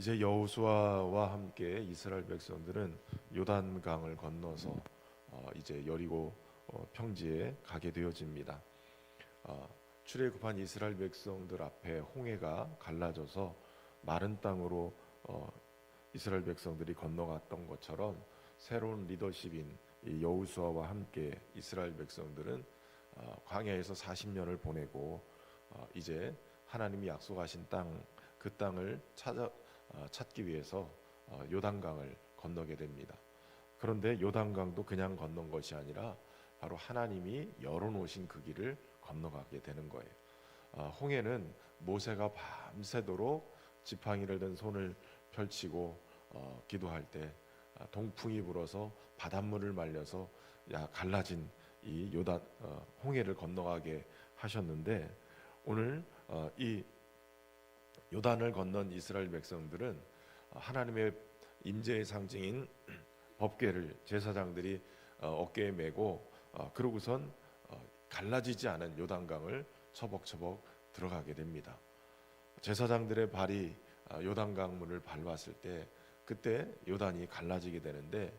이제 여호수아와 함께 이스라엘 백성들은 요단강을 건너서 이제 여리고 평지에 가게 되어집니다. 출애굽한 이스라엘 백성들 앞에 홍해가 갈라져서 마른 땅으로 이스라엘 백성들이 건너갔던 것처럼 새로운 리더십인 이 여호수아와 함께 이스라엘 백성들은 광야에서 40년을 보내고 이제 하나님이 약속하신 땅, 그 땅을 찾기 위해서 요단강을 건너게 됩니다. 그런데 요단강도 그냥 건넌 것이 아니라 바로 하나님이 열어놓으신 그 길을 건너가게 되는 거예요. 홍해는 모세가 밤새도록 지팡이를 든 손을 펼치고 기도할 때 동풍이 불어서 바닷물을 말려서 갈라진 이 요단 홍해를 건너가게 하셨는데, 오늘 이 요단을 건넌 이스라엘 백성들은 하나님의 임재의 상징인 법궤를 제사장들이 어깨에 메고 그러고선 갈라지지 않은 요단강을 처벅처벅 들어가게 됩니다. 제사장들의 발이 요단강 물을 밟았을 때 그때 요단이 갈라지게 되는데,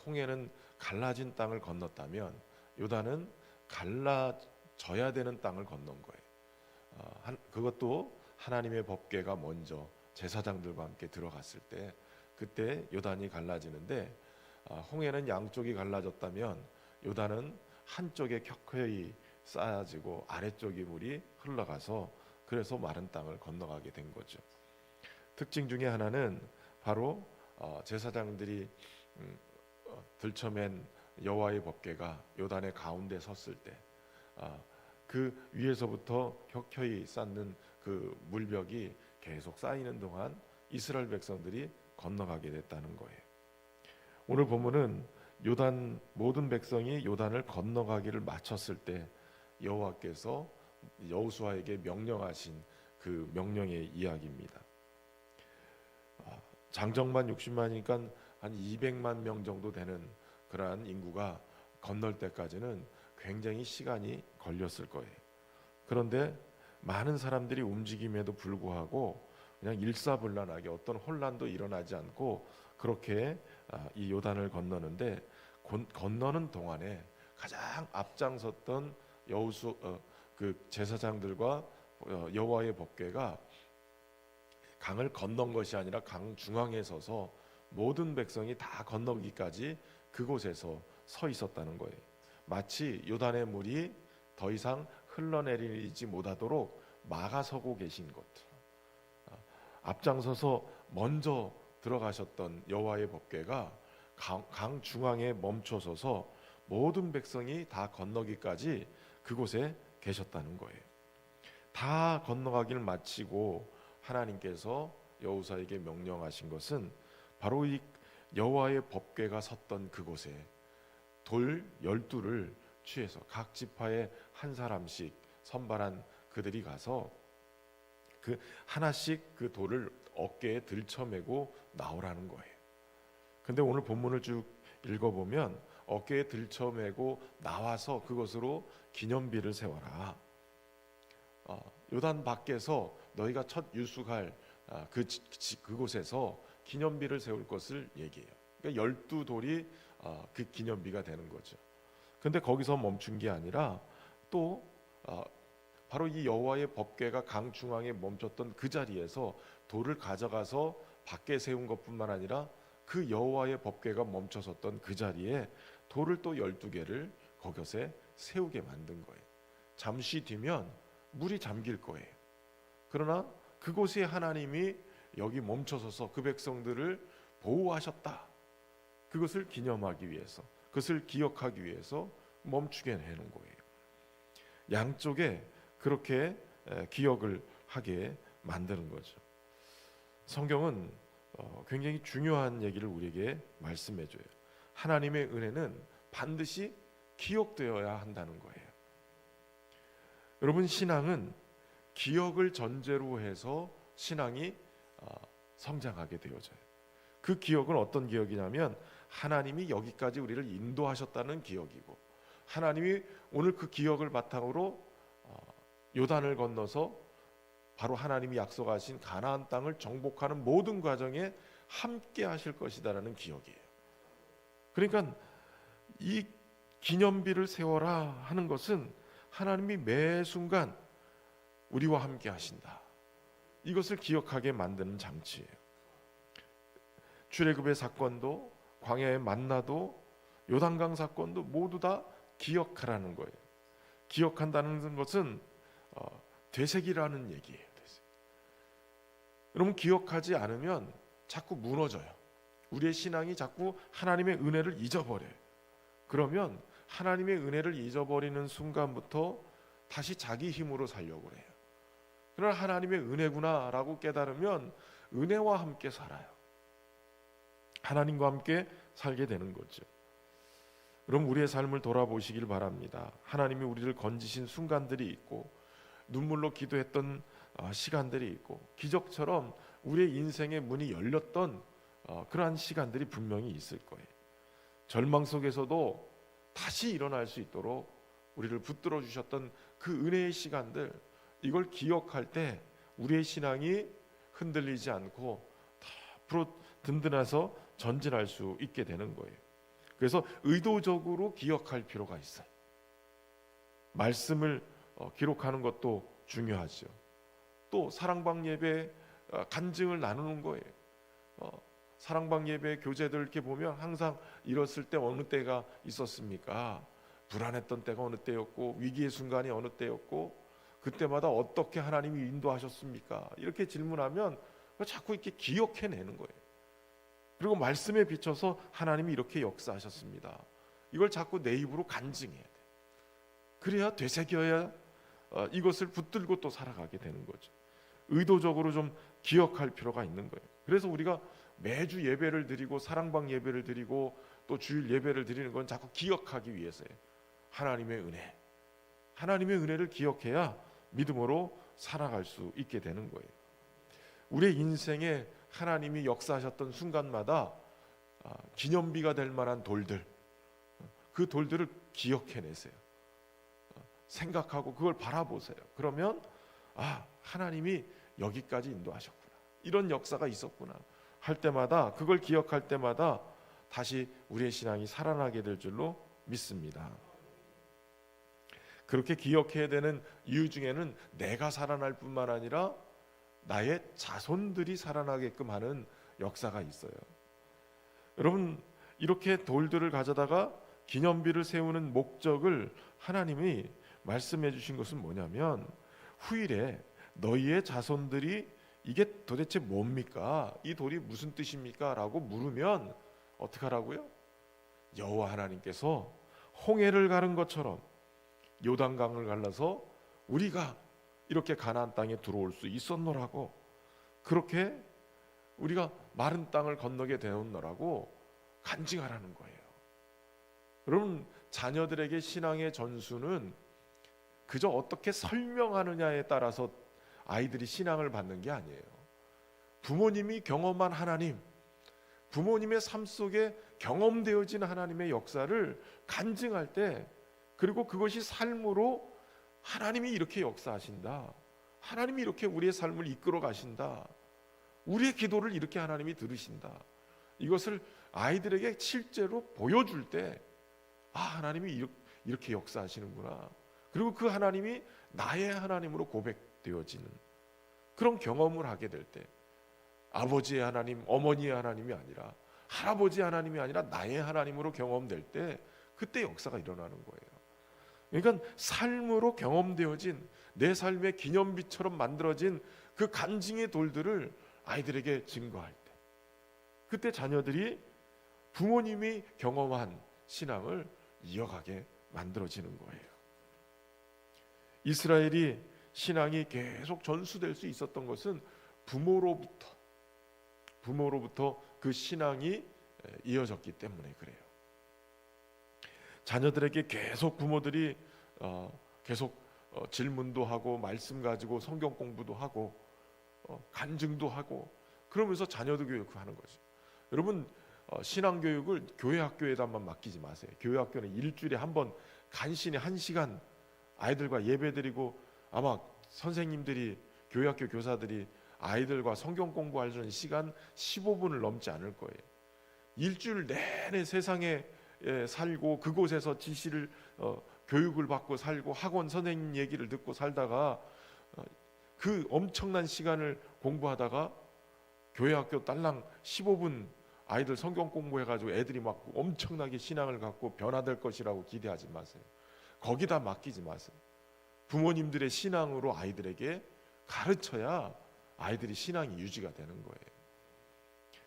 홍해는 갈라진 땅을 건넜다면 요단은 갈라져야 되는 땅을 건넌 거예요. 그것도 하나님의 법궤가 먼저 제사장들과 함께 들어갔을 때 그때 요단이 갈라지는데, 홍해는 양쪽이 갈라졌다면 요단은 한쪽에 켜켜이 쌓아지고 아래쪽이 물이 흘러가서 그래서 마른 땅을 건너가게 된 거죠. 특징 중에 하나는 바로 제사장들이 들쳐맨 여호와의 법궤가 요단의 가운데 섰을 때 그 위에서부터 켜켜이 쌓는 그 물벽이 계속 쌓이는 동안 이스라엘 백성들이 건너가게 됐다는 거예요. 오늘 본문은 요단 모든 백성이 요단을 건너가기를 마쳤을 때 여호와께서 여호수아에게 명령하신 그 명령의 이야기입니다. 장정만 60만이니까 한 200만 명 정도 되는 그러한 인구가 건널 때까지는 굉장히 시간이 걸렸을 거예요. 그런데 많은 사람들이 움직임에도 불구하고 그냥 일사불란하게 어떤 혼란도 일어나지 않고 그렇게 이 요단을 건너는데, 건너는 동안에 가장 앞장섰던 그 제사장들과 여호와의 법궤가 강을 건넌 것이 아니라 강 중앙에 서서 모든 백성이 다 건너기까지 그곳에서 서 있었다는 거예요. 마치 요단의 물이 더 이상 흘러내리지 못하도록 막아서고 계신 것. 앞장서서 먼저 들어가셨던 여호와의 법궤가 강 중앙에 멈춰서서 모든 백성이 다 건너기까지 그곳에 계셨다는 거예요. 다 건너가기를 마치고 하나님께서 여호수아에게 명령하신 것은 바로 이 여호와의 법궤가 섰던 그곳에 돌 12를 취해서 각 지파에 한 사람씩 선발한 그들이 가서 그 하나씩 그 돌을 어깨에 들쳐매고 나오라는 거예요. 근데 오늘 본문을 쭉 읽어보면 어깨에 들쳐매고 나와서 그것으로 기념비를 세워라. 요단 밖에서 너희가 첫 유숙할 그곳에서 기념비를 세울 것을 얘기해요. 그러니까 12돌이 그 기념비가 되는 거죠. 근데 거기서 멈춘 게 아니라 또 바로 이 여호와의 법궤가 강 중앙에 멈췄던 그 자리에서 돌을 가져가서 밖에 세운 것뿐만 아니라 그 여호와의 법궤가 멈춰섰던 그 자리에 돌을 또 12개를 거기에 세우게 만든 거예요. 잠시 뒤면 물이 잠길 거예요. 그러나 그곳에 하나님이 여기 멈춰서서 그 백성들을 보호하셨다. 그것을 기념하기 위해서, 그것을 기억하기 위해서 멈추게 해놓은 거예요. 양쪽에 그렇게 기억을 하게 만드는 거죠. 성경은 굉장히 중요한 얘기를 우리에게 말씀해줘요. 하나님의 은혜는 반드시 기억되어야 한다는 거예요. 여러분, 신앙은 기억을 전제로 해서 신앙이 성장하게 되어져요. 그 기억은 어떤 기억이냐면 하나님이 여기까지 우리를 인도하셨다는 기억이고, 하나님이 오늘 그 기억을 바탕으로 요단을 건너서 바로 하나님이 약속하신 가나안 땅을 정복하는 모든 과정에 함께 하실 것이다라는 기억이에요. 그러니까 이 기념비를 세워라 하는 것은 하나님이 매 순간 우리와 함께 하신다, 이것을 기억하게 만드는 장치예요. 출애굽의 사건도, 광야의 만나도, 요단강 사건도 모두 다 기억하라는 거예요. 기억한다는 것은 되새기라는 얘기예요. 여러분, 기억하지 않으면 자꾸 무너져요. 우리의 신앙이 자꾸 하나님의 은혜를 잊어버려요. 그러면 하나님의 은혜를 잊어버리는 순간부터 다시 자기 힘으로 살려고 해요. 그러나 하나님의 은혜구나라고 깨달으면 은혜와 함께 살아요. 하나님과 함께 살게 되는 거죠. 그럼 우리의 삶을 돌아보시길 바랍니다. 하나님이 우리를 건지신 순간들이 있고, 눈물로 기도했던 시간들이 있고, 기적처럼 우리의 인생의 문이 열렸던 그러한 시간들이 분명히 있을 거예요. 절망 속에서도 다시 일어날 수 있도록 우리를 붙들어 주셨던 그 은혜의 시간들, 이걸 기억할 때 우리의 신앙이 흔들리지 않고 앞으로 든든해서 전진할 수 있게 되는 거예요. 그래서 의도적으로 기억할 필요가 있어요. 말씀을 기록하는 것도 중요하죠. 또 사랑방 예배 간증을 나누는 거예요. 사랑방 예배 교제들 이렇게 보면 항상 이뤘을 때 어느 때가 있었습니까? 불안했던 때가 어느 때였고, 위기의 순간이 어느 때였고, 그때마다 어떻게 하나님이 인도하셨습니까? 이렇게 질문하면 자꾸 이렇게 기억해내는 거예요. 그리고 말씀에 비춰서 하나님이 이렇게 역사하셨습니다, 이걸 자꾸 내 입으로 간증해야 돼. 그래야 되새겨야 이것을 붙들고 또 살아가게 되는 거죠. 의도적으로 좀 기억할 필요가 있는 거예요. 그래서 우리가 매주 예배를 드리고 사랑방 예배를 드리고 또 주일 예배를 드리는 건 자꾸 기억하기 위해서예요. 하나님의 은혜, 하나님의 은혜를 기억해야 믿음으로 살아갈 수 있게 되는 거예요. 우리의 인생에 하나님이 역사하셨던 순간마다 기념비가 될 만한 돌들, 그 돌들을 기억해내세요. 생각하고 그걸 바라보세요. 그러면 하나님이 여기까지 인도하셨구나, 이런 역사가 있었구나 할 때마다, 그걸 기억할 때마다 다시 우리의 신앙이 살아나게 될 줄로 믿습니다. 그렇게 기억해야 되는 이유 중에는 내가 살아날 뿐만 아니라 나의 자손들이 살아나게끔 하는 역사가 있어요. 여러분, 이렇게 돌들을 가져다가 기념비를 세우는 목적을 하나님이 말씀해 주신 것은 뭐냐면, 후일에 너희의 자손들이 이게 도대체 뭡니까? 이 돌이 무슨 뜻입니까? 라고 물으면 어떻게 하라고요? 여호와 하나님께서 홍해를 가른 것처럼 요단강을 갈라서 우리가 이렇게 가나안 땅에 들어올 수 있었노라고, 그렇게 우리가 마른 땅을 건너게 되었노라고 간증하라는 거예요. 여러분, 자녀들에게 신앙의 전수는 그저 어떻게 설명하느냐에 따라서 아이들이 신앙을 받는 게 아니에요. 부모님이 경험한 하나님, 부모님의 삶 속에 경험되어진 하나님의 역사를 간증할 때, 그리고 그것이 삶으로 하나님이 이렇게 역사하신다, 하나님이 이렇게 우리의 삶을 이끌어 가신다, 우리의 기도를 이렇게 하나님이 들으신다, 이것을 아이들에게 실제로 보여줄 때 하나님이 이렇게 역사하시는구나, 그리고 그 하나님이 나의 하나님으로 고백되어지는 그런 경험을 하게 될 때, 아버지의 하나님, 어머니의 하나님이 아니라, 할아버지의 하나님이 아니라 나의 하나님으로 경험될 때, 그때 역사가 일어나는 거예요. 그러니까 삶으로 경험되어진 내 삶의 기념비처럼 만들어진 그 간증의 돌들을 아이들에게 증거할 때, 그때 자녀들이 부모님이 경험한 신앙을 이어가게 만들어지는 거예요. 이스라엘이 신앙이 계속 전수될 수 있었던 것은 부모로부터 그 신앙이 이어졌기 때문에 그래요. 자녀들에게 계속 부모들이 계속 질문도 하고 말씀 가지고 성경 공부도 하고 간증도 하고, 그러면서 자녀도 교육하는 거죠. 여러분, 신앙 교육을 교회 학교에다만 맡기지 마세요. 교회 학교는 일주일에 한 번 간신히 1시간 아이들과 예배드리고, 아마 선생님들이 교회학교 교사들이 아이들과 성경 공부하려는 시간 15분을 넘지 않을 거예요. 일주일 내내 세상에 살고 그곳에서 지시를 교육을 받고 살고 학원 선생님 얘기를 듣고 살다가 그 엄청난 시간을 공부하다가 교회학교 딸랑 15분 아이들 성경 공부해가지고 애들이 막 엄청나게 신앙을 갖고 변화될 것이라고 기대하지 마세요. 거기다 맡기지 마세요. 부모님들의 신앙으로 아이들에게 가르쳐야 아이들이 신앙이 유지가 되는 거예요.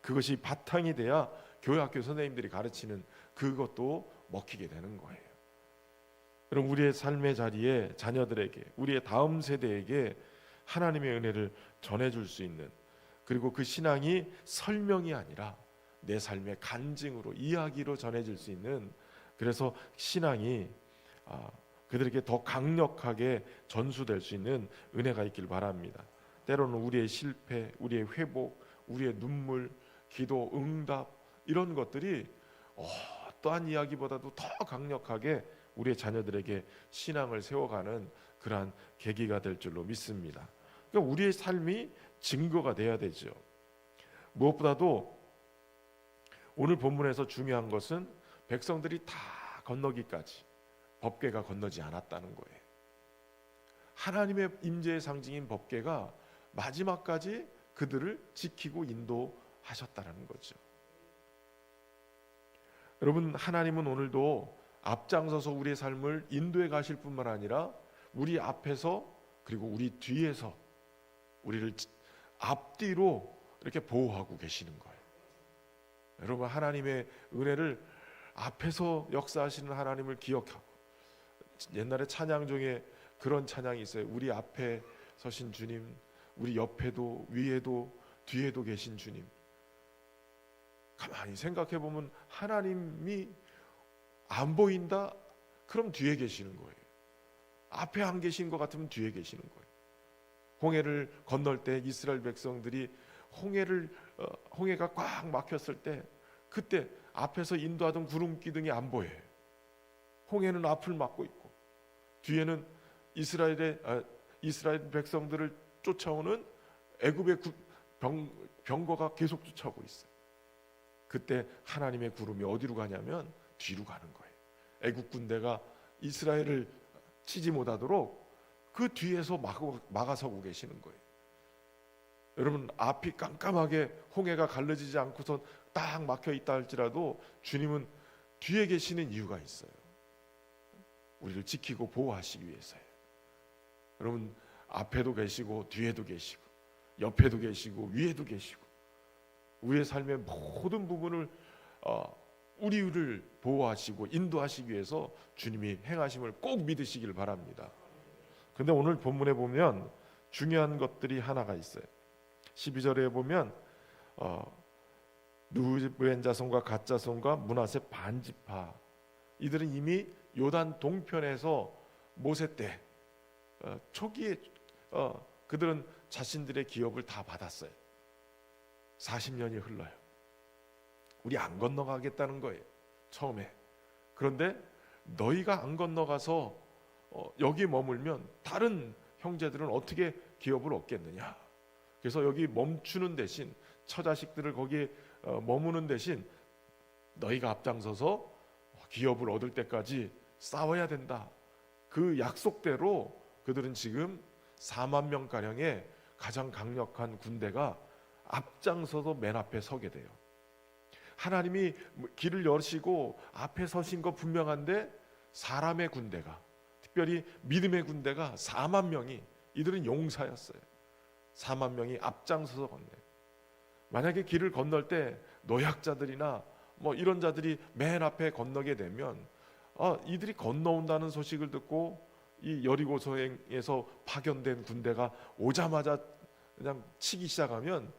그것이 바탕이 돼야 교회학교 선생님들이 가르치는 그것도 먹히게 되는 거예요. 여러분, 우리의 삶의 자리에 자녀들에게, 우리의 다음 세대에게 하나님의 은혜를 전해줄 수 있는, 그리고 그 신앙이 설명이 아니라 내 삶의 간증으로, 이야기로 전해질 수 있는, 그래서 신앙이 그들에게 더 강력하게 전수될 수 있는 은혜가 있길 바랍니다. 때로는 우리의 실패, 우리의 회복, 우리의 눈물, 기도, 응답, 이런 것들이 어떠한 이야기보다도 더 강력하게 우리의 자녀들에게 신앙을 세워가는 그러한 계기가 될 줄로 믿습니다. 그러니까 우리의 삶이 증거가 돼야 되죠. 무엇보다도 오늘 본문에서 중요한 것은 백성들이 다 건너기까지 법궤가 건너지 않았다는 거예요. 하나님의 임재의 상징인 법궤가 마지막까지 그들을 지키고 인도하셨다는 거죠. 여러분, 하나님은 오늘도 앞장서서 우리의 삶을 인도해 가실 뿐만 아니라 우리 앞에서 그리고 우리 뒤에서 우리를 앞뒤로 이렇게 보호하고 계시는 거예요. 여러분, 하나님의 은혜를 앞에서 역사하시는 하나님을 기억하고, 옛날에 찬양 중에 그런 찬양이 있어요. 우리 앞에 서신 주님, 우리 옆에도 위에도 뒤에도 계신 주님. 가만히 생각해 보면 하나님이 안 보인다? 그럼 뒤에 계시는 거예요. 앞에 안 계신 것 같으면 뒤에 계시는 거예요. 홍해를 건널 때 이스라엘 백성들이 홍해가 꽉 막혔을 때, 그때 앞에서 인도하던 구름 기둥이 안 보여요. 홍해는 앞을 막고 있고 뒤에는 이스라엘 백성들을 쫓아오는 애굽의 병거가 계속 쫓아오고 있어요. 그때 하나님의 구름이 어디로 가냐면 뒤로 가는 거예요. 애굽 군대가 이스라엘을 치지 못하도록 그 뒤에서 막아서고 계시는 거예요. 여러분, 앞이 깜깜하게 홍해가 갈라지지 않고서 딱 막혀 있다 할지라도 주님은 뒤에 계시는 이유가 있어요. 우리를 지키고 보호하시기 위해서예요. 여러분, 앞에도 계시고 뒤에도 계시고 옆에도 계시고 위에도 계시고 우리의 삶의 모든 부분을 우리를 보호하시고 인도하시기 위해서 주님이 행하심을 꼭 믿으시길 바랍니다. 근데 오늘 본문에 보면 중요한 것들이 하나가 있어요. 12절에 보면 르우벤 자손과 갓 자손과 므낫세 반지파, 이들은 이미 요단 동편에서 모세 때 초기에 그들은 자신들의 기업을 다 받았어요. 40년이 흘러요. 우리 안 건너가겠다는 거예요, 처음에. 그런데 너희가 안 건너가서 여기 머물면 다른 형제들은 어떻게 기업을 얻겠느냐. 그래서 여기 멈추는 대신, 처자식들을 거기에 머무는 대신 너희가 앞장서서 기업을 얻을 때까지 싸워야 된다. 그 약속대로 그들은 지금 4만 명가량의 가장 강력한 군대가 앞장서서 맨 앞에 서게 돼요. 하나님이 길을 여시고 앞에 서신 거 분명한데 사람의 군대가, 특별히 믿음의 군대가 4만 명이, 이들은 용사였어요. 4만 명이 앞장서서 건너요. 만약에 길을 건널 때 노약자들이나 이런 자들이 맨 앞에 건너게 되면 이들이 건너온다는 소식을 듣고 이 여리고성에서 파견된 군대가 오자마자 그냥 치기 시작하면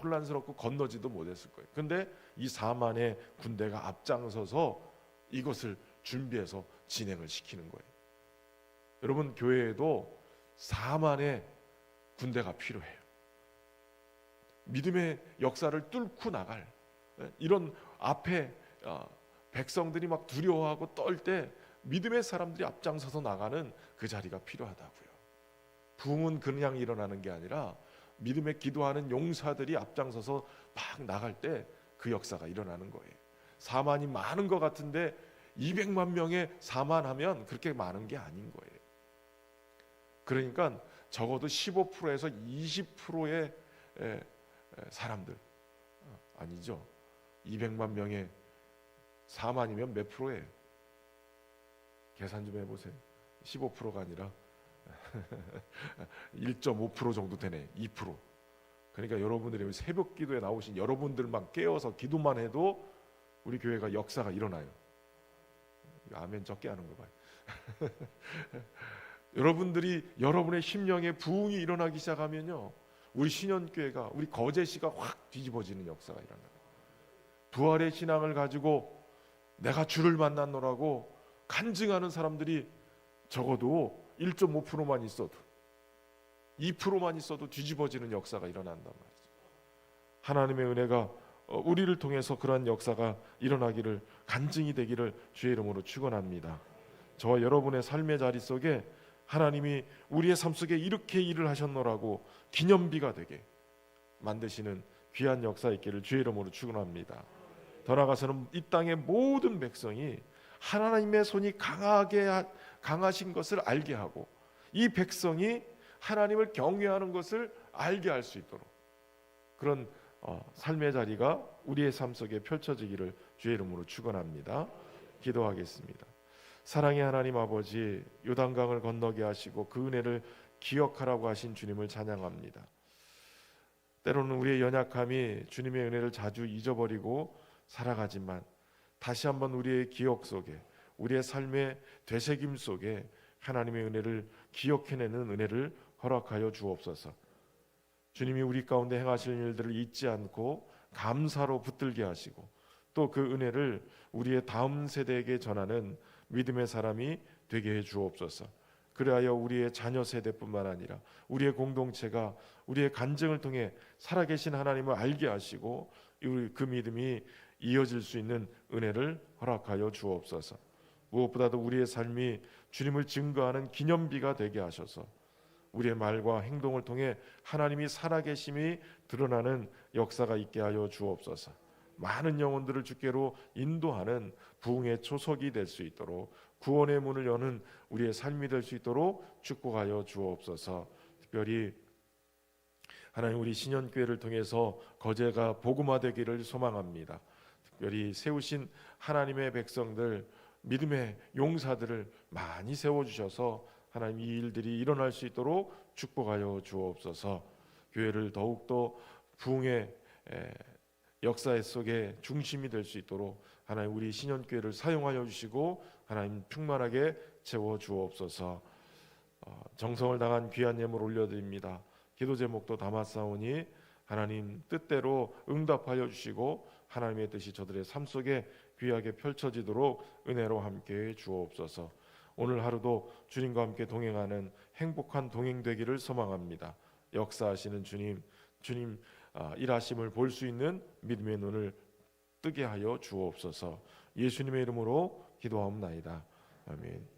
혼란스럽고 건너지도 못했을 거예요. 근데 이 4만의 군대가 앞장서서 이것을 준비해서 진행을 시키는 거예요. 여러분, 교회에도 4만의 군대가 필요해요. 믿음의 역사를 뚫고 나갈, 이런 앞에 백성들이 막 두려워하고 떨 때 믿음의 사람들이 앞장서서 나가는 그 자리가 필요하다고요. 부흥은 그냥 일어나는 게 아니라 믿음의 기도하는 용사들이 앞장서서 막 나갈 때 그 역사가 일어나는 거예요. 4만이 많은 것 같은데 200만 명의 4만 하면 그렇게 많은 게 아닌 거예요. 그러니까 적어도 15%에서 20%의 사람들, 아니죠. 200만 명의 4만이면 몇 프로예요? 계산 좀 해보세요. 15%가 아니라 1.5% 정도 되네. 2%. 그러니까 여러분들이 새벽 기도에 나오신 여러분들만 깨어서 기도만 해도 우리 교회가 역사가 일어나요. 아멘 적게 하는 거 봐요. 여러분들이 여러분의 심령에 부흥이 일어나기 시작하면요, 우리 신현교회가, 우리 거제시가 확 뒤집어지는 역사가 일어나요. 부활의 신앙을 가지고 내가 주를 만났노라고 간증하는 사람들이 적어도 1.5%만 있어도, 2%만 있어도 뒤집어지는 역사가 일어난단 말이죠. 하나님의 은혜가 우리를 통해서 그러한 역사가 일어나기를, 간증이 되기를 주의 이름으로 축원합니다. 저와 여러분의 삶의 자리 속에 하나님이 우리의 삶 속에 이렇게 일을 하셨노라고 기념비가 되게 만드시는 귀한 역사 있기를 주의 이름으로 축원합니다. 더 나아가서는 이 땅의 모든 백성이 하나님의 손이 강하신 것을 알게 하고, 이 백성이 하나님을 경외하는 것을 알게 할 수 있도록 그런 삶의 자리가 우리의 삶 속에 펼쳐지기를 주의 이름으로 축원합니다. 기도하겠습니다. 사랑의 하나님 아버지, 요단강을 건너게 하시고 그 은혜를 기억하라고 하신 주님을 찬양합니다. 때로는 우리의 연약함이 주님의 은혜를 자주 잊어버리고 살아가지만 다시 한번 우리의 기억 속에, 우리의 삶의 되새김 속에 하나님의 은혜를 기억해내는 은혜를 허락하여 주옵소서. 주님이 우리 가운데 행하실 일들을 잊지 않고 감사로 붙들게 하시고, 또 그 은혜를 우리의 다음 세대에게 전하는 믿음의 사람이 되게 해 주옵소서. 그리하여 우리의 자녀 세대뿐만 아니라 우리의 공동체가 우리의 간증을 통해 살아계신 하나님을 알게 하시고 그 믿음이 이어질 수 있는 은혜를 허락하여 주옵소서. 무엇보다도 우리의 삶이 주님을 증거하는 기념비가 되게 하셔서 우리의 말과 행동을 통해 하나님이 살아계심이 드러나는 역사가 있게 하여 주옵소서. 많은 영혼들을 주께로 인도하는 부흥의 초석이 될 수 있도록, 구원의 문을 여는 우리의 삶이 될 수 있도록 축복하여 주옵소서. 특별히 하나님, 우리 신현교회를 통해서 거제가 복음화되기를 소망합니다. 특별히 세우신 하나님의 백성들, 믿음의 용사들을 많이 세워주셔서 하나님 이 일들이 일어날 수 있도록 축복하여 주옵소서. 교회를 더욱더 부흥의 역사 속에 중심이 될 수 있도록 하나님 우리 신현교회를 사용하여 주시고 하나님 충만하게 채워 주옵소서. 정성을 다한 귀한 예물 올려드립니다. 기도 제목도 담았사오니 하나님 뜻대로 응답하여 주시고 하나님의 뜻이 저들의 삶 속에 귀하게 펼쳐지도록 은혜로 함께 주옵소서. 오늘 하루도 주님과 함께 동행하는 행복한 동행 되기를 소망합니다. 역사하시는 주님 일하심을 볼 수 있는 믿음의 눈을 뜨게 하여 주옵소서. 예수님의 이름으로 기도하옵나이다. 아멘.